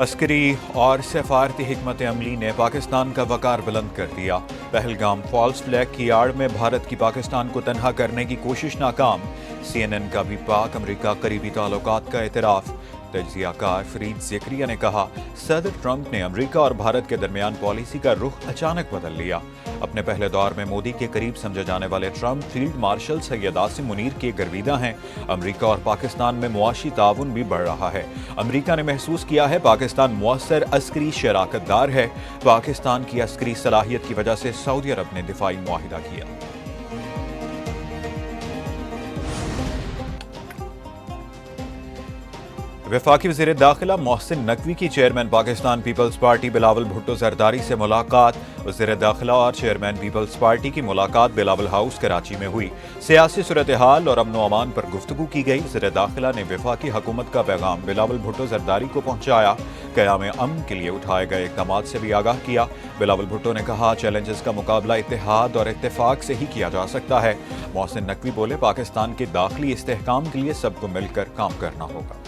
عسکری اور سفارتی حکمت عملی نے پاکستان کا وقار بلند کر دیا۔ پہلگام فالس فلیگ کی آڑ میں بھارت کی پاکستان کو تنہا کرنے کی کوشش ناکام۔ CNN کا بھی پاک امریکہ قریبی تعلقات کا اعتراف۔ تجزیہ کار فرید زکریا نے کہا، صدر ٹرمپ نے امریکہ اور بھارت کے درمیان پالیسی کا رخ اچانک بدل لیا۔ اپنے پہلے دور میں مودی کے قریب سمجھے جانے والے Trump field marshal Syed Asim Munir کے گرویدہ ہیں۔ امریکہ اور پاکستان میں معاشی تعاون بھی بڑھ رہا ہے۔ امریکہ نے محسوس کیا ہے پاکستان مؤثر عسکری شراکت دار ہے۔ پاکستان کی عسکری صلاحیت کی وجہ سے سعودی عرب نے دفاعی معاہدہ کیا۔ وفاقی وزیر داخلہ محسن نقوی کی چیئرمین پاکستان پیپلز پارٹی بلاول بھٹو زرداری سے ملاقات۔ وزیر داخلہ اور چیئرمین پیپلز پارٹی کی ملاقات بلاول ہاؤس کراچی میں ہوئی۔ سیاسی صورتحال اور امن و امان پر گفتگو کی گئی۔ وزیر داخلہ نے وفاقی حکومت کا پیغام بلاول بھٹو زرداری کو پہنچایا۔ قیام امن کے لیے اٹھائے گئے اقدامات سے بھی آگاہ کیا۔ بلاول بھٹو نے کہا، چیلنجز کا مقابلہ اتحاد اور اتفاق سے ہی کیا جا سکتا ہے۔ محسن نقوی بولے، پاکستان کے داخلی استحکام کے لیے سب کو مل کر کام کرنا ہوگا۔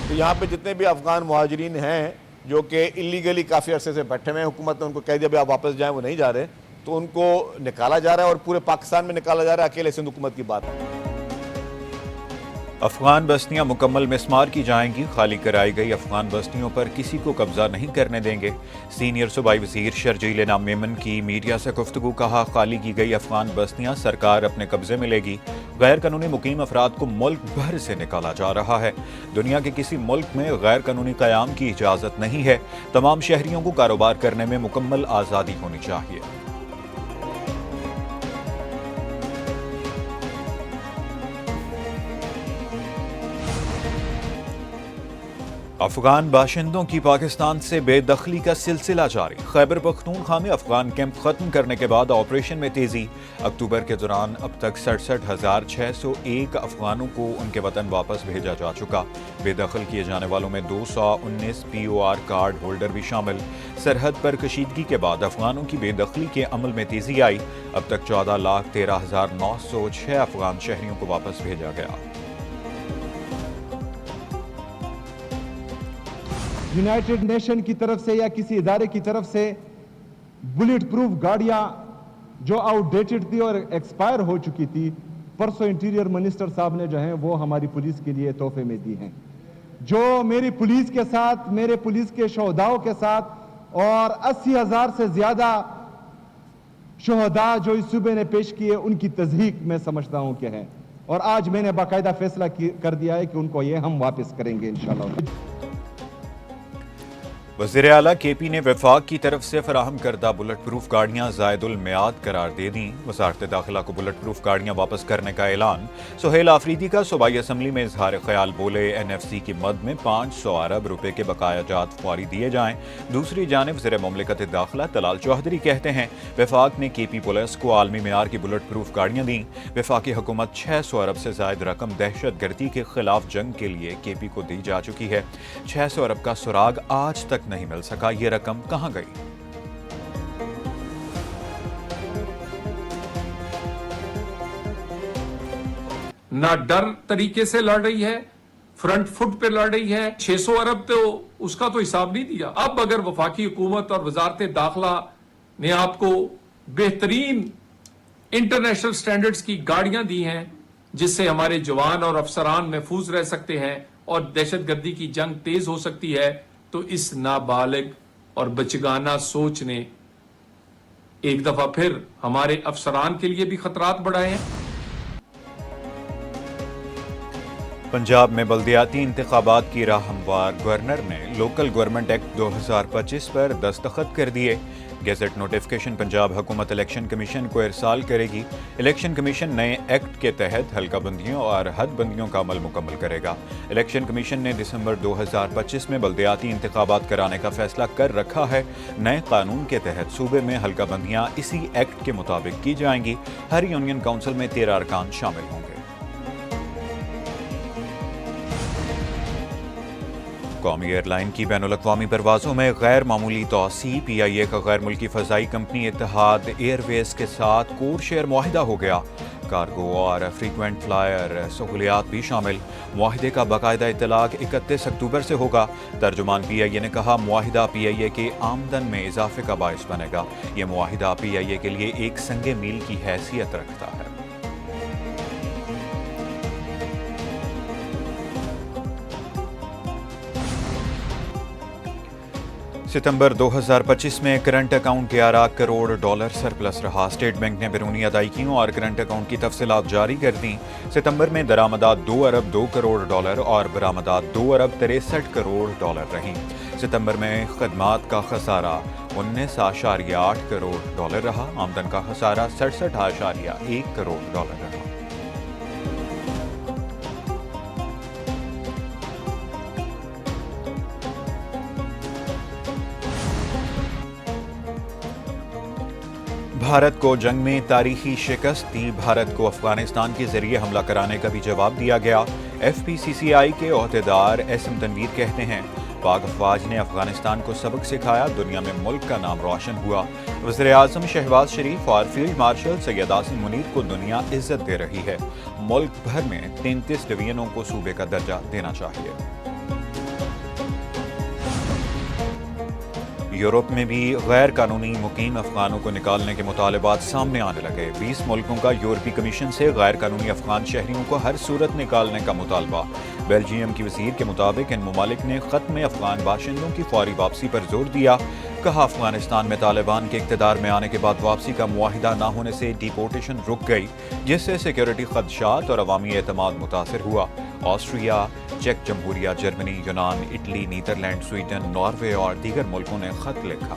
تو یہاں پہ جتنے بھی افغان مہاجرین ہیں جو کہ اللیگلی کافی عرصے سے بیٹھے ہوئے ہیں، حکومت نے ان کو کہہ دیا آپ واپس جائیں، وہ نہیں جا رہے، تو ان کو نکالا جا رہا ہے اور پورے پاکستان میں نکالا جا رہا ہے، اکیلے سندھ حکومت کی بات ہے۔ افغان بستیاں مکمل مسمار کی جائیں گی۔ خالی کرائی گئی افغان بستیوں پر کسی کو قبضہ نہیں کرنے دیں گے۔ سینئر صوبائی وزیر شرجیل انعام میمن کی میڈیا سے گفتگو، کہا، خالی کی گئی افغان بستیاں سرکار اپنے قبضے میں لے گی۔ غیر قانونی مقیم افراد کو ملک بھر سے نکالا جا رہا ہے۔ دنیا کے کسی ملک میں غیر قانونی قیام کی اجازت نہیں ہے۔ تمام شہریوں کو کاروبار کرنے میں مکمل آزادی ہونی چاہیے۔ افغان باشندوں کی پاکستان سے بے دخلی کا سلسلہ جاری۔ خیبر پختونخوا میں افغان کیمپ ختم کرنے کے بعد آپریشن میں تیزی۔ اکتوبر کے دوران اب تک 67,601 افغانوں کو ان کے وطن واپس بھیجا جا چکا۔ بے دخل کیے جانے والوں میں 219 POR کارڈ ہولڈر بھی شامل۔ سرحد پر کشیدگی کے بعد افغانوں کی بے دخلی کے عمل میں تیزی آئی۔ اب تک 14,13,906 افغان شہریوں کو واپس بھیجا گیا۔ یونائٹڈ نیشن کی طرف سے یا کسی ادارے کی طرف سے بلٹ پروف گاڑیاں جو آؤٹ ڈیٹڈ تھی اور ایکسپائر ہو چکی تھی، پرسوں انٹیریئر منسٹر صاحب نے جو ہیں وہ ہماری پولیس کے لیے تحفے میں دی ہیں۔ جو میری پولیس کے ساتھ، میرے پولیس کے شہداؤں کے ساتھ اور 80,000 سے زیادہ شہداء جو اس صوبے نے پیش کیے، ان کی تصدیق میں سمجھتا ہوں کہ ہے، اور آج میں نے باقاعدہ فیصلہ کر دیا ہے کہ ان کو یہ ہم واپس کریں گے انشاءاللہ۔ وزیر اعلیٰ KP نے وفاق کی طرف سے فراہم کردہ بلٹ پروف گاڑیاں زائد المیعاد قرار دے دیں۔ وزارت داخلہ کو بلٹ پروف گاڑیاں واپس کرنے کا اعلان۔ سہیل آفریدی کا صوبائی اسمبلی میں اظہار خیال، بولے، NFC کی مد میں 500 ارب روپے کے بقایا جات فوری دیے جائیں۔ دوسری جانب وزیر مملکت داخلہ طلال چوہدری کہتے ہیں، وفاق نے KP پولیس کو عالمی معیار کی بلٹ پروف گاڑیاں دیں۔ وفاقی حکومت 600 ارب سے زائد رقم دہشت گردی کے خلاف جنگ کے لیے KP کو دی جا چکی ہے۔ 600 ارب کا سراغ آج تک نہیں مل سکا، یہ رقم کہاں گئی؟ نہ ڈر طریقے سے لڑ رہی ہے، فرنٹ فٹ پہ لڑ رہی ہے۔ 600 ارب تو اس کا تو حساب نہیں دیا۔ اب اگر وفاقی حکومت اور وزارت داخلہ نے آپ کو بہترین انٹرنیشنل سٹینڈرڈز کی گاڑیاں دی ہیں جس سے ہمارے جوان اور افسران محفوظ رہ سکتے ہیں اور دہشت گردی کی جنگ تیز ہو سکتی ہے، تو اس نابالغ اور بچگانہ سوچ نے ایک دفعہ پھر ہمارے افسران کے لیے بھی خطرات بڑھائے ہیں۔ پنجاب میں بلدیاتی انتخابات کی راہ ہموار، گورنر نے لوکل گورنمنٹ ایکٹ 2025 پر دستخط کر دیے۔ گیزٹ نوٹیفکیشن پنجاب حکومت الیکشن کمیشن کو ارسال کرے گی۔ الیکشن کمیشن نئے ایکٹ کے تحت حلقہ بندیوں اور حد بندیوں کا عمل مکمل کرے گا۔ الیکشن کمیشن نے دسمبر 2025 میں بلدیاتی انتخابات کرانے کا فیصلہ کر رکھا ہے۔ نئے قانون کے تحت صوبے میں حلقہ بندیاں اسی ایکٹ کے مطابق کی جائیں گی۔ ہر یونین کونسل میں 13 ارکان شامل ہوں گے۔ قومی ایئر لائن کی بین الاقوامی پروازوں میں غیر معمولی توسیع PIA کا غیر ملکی فضائی کمپنی اتحاد ایئر ویز کے ساتھ کوڈ شیئر معاہدہ ہو گیا. کارگو اور فریکوینٹ فلائر سہولیات بھی شامل. معاہدے کا باقاعدہ اطلاق 31 اکتوبر سے ہوگا. ترجمان PIA نے کہا معاہدہ PIA کے آمدن میں اضافے کا باعث بنے گا. یہ معاہدہ PIA کے لیے ایک سنگ میل کی حیثیت رکھتا ہے. ستمبر 2025 میں کرنٹ اکاؤنٹ $11 کروڑ سرپلس رہا. اسٹیٹ بینک نے بیرونی ادائیگیوں اور کرنٹ اکاؤنٹ کی تفصیلات جاری کر دیں. ستمبر میں درآمدات $2 ارب 2 کروڑ اور برآمدات $2 ارب 63 کروڑ رہیں. ستمبر میں خدمات کا خسارہ $19.8 کروڑ رہا. آمدن کا خسارہ $67.1 کروڑ رہا. بھارت کو جنگ میں تاریخی شکست دی. بھارت کو افغانستان کے ذریعے حملہ کرانے کا بھی جواب دیا گیا. FPCCI کے عہدیدار SM تنویر کہتے ہیں پاک افواج نے افغانستان کو سبق سکھایا. دنیا میں ملک کا نام روشن ہوا. وزیر اعظم شہباز شریف اور فیلڈ مارشل سید عاصم منیر کو دنیا عزت دے رہی ہے. ملک بھر میں 33 ڈویژنوں کو صوبے کا درجہ دینا چاہیے. یورپ میں بھی غیر قانونی مقیم افغانوں کو نکالنے کے مطالبات سامنے آنے لگے. 20 ملکوں کا یورپی کمیشن سے غیر قانونی افغان شہریوں کو ہر صورت نکالنے کا مطالبہ. بیلجیم کی وزیر کے مطابق ان ممالک نے خط میں افغان باشندوں کی فوری واپسی پر زور دیا. کہا افغانستان میں طالبان کے اقتدار میں آنے کے بعد واپسی کا معاہدہ نہ ہونے سے ڈیپورٹیشن رک گئی جس سے سیکیورٹی خدشات اور عوامی اعتماد متاثر ہوا. آسٹریا، چیک جمہوریہ، جرمنی، یونان، اٹلی، نیدرلینڈ، سویڈن، ناروے اور دیگر ملکوں نے خط لکھا.